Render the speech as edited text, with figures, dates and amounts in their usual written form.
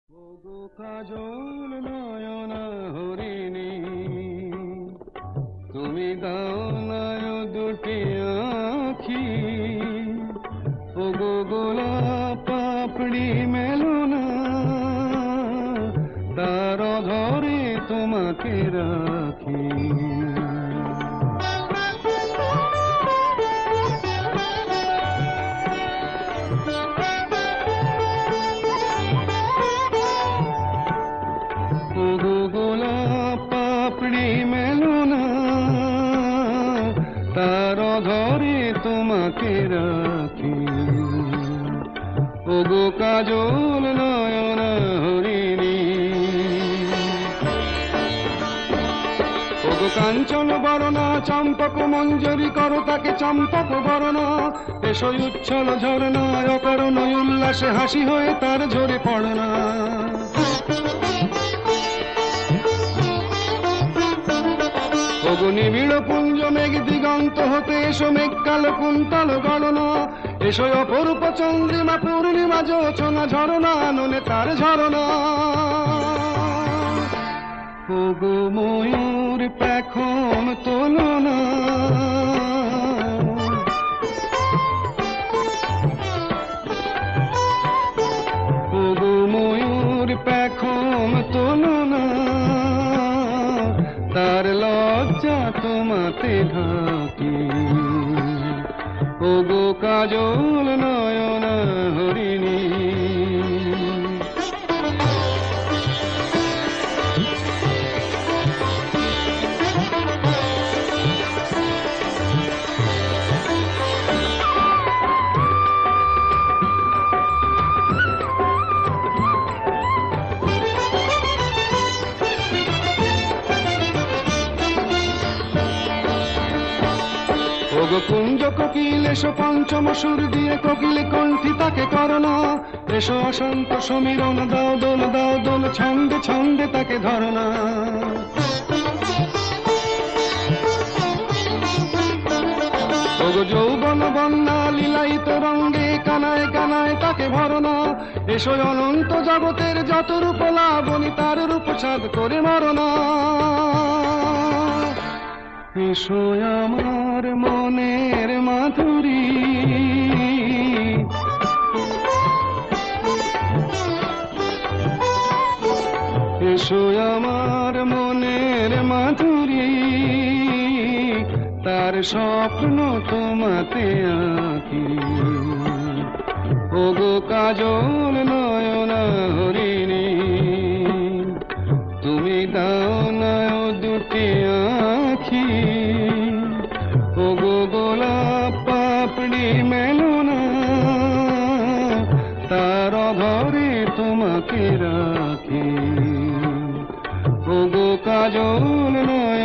ওগো কাজল নয়ন হরিণী, তুমি দাও নয় দুটি আখি। ওগো গোলাপ পাপড়ি মেলো না, তার ধরে তোমাকে রাখি। ওগো গোলাপ পাপড়ি মেলো না, তার ধরে তোমাকে রাখি। ওগো কাজল নয়ন হরিণী, ওগো কাঞ্চন বরণা চম্পক মঞ্জরি করো তাকে চম্পক বরণা। এসো উচ্ছল ঝরনা অকারণ উল্লাসে হাসি হয়ে তার ঝরে পড়না। ওগো নিবিড় পুঞ্জ মেঘ দিগন্ত হতে এসো মেঘ কালো কুন্তল গণনা। এসো অপরূপ চন্দ্রিমা পূর্ণিমা যোচনা ঝরনা ননে তার ঝরনা। ওগো ময়ূর পেখম তোলো না, ওগো ময়ূর পেখম তোলো না, তার লজ্জা তোমাতে ঢাকি। ওগো কাজল নয়ন হরিণী, ওগো কুঞ্জ কোকিল এসো পঞ্চম সুর দিয়ে কোকিলে কণ্ঠী তাকে করোনা। এসো অসন্ত সমীরণ দাও দোল ছন্দে ছন্দে তাকে ধরনা। ওগো যৌবন বন্যা লীলায়িত রঙ্গে কানায় কানায় তাকে ভরনা। এসো অনন্ত জগতের যত রূপ লাবণী তার রূপ ছাদ করে মরনা। এসো আমার মনের মাধুরী, এসো আমার মনের মাধুরী, তার স্বপ্ন তোমাতে আঁকি। ওগো কাজল নয়ন হরিণী, তুমি দাও নয় দুটি আখি। ওগো গোলাপ পাপড়ি মেলো না, তার ঘরে তোমাকে রাখি। ওগো কাজল নয়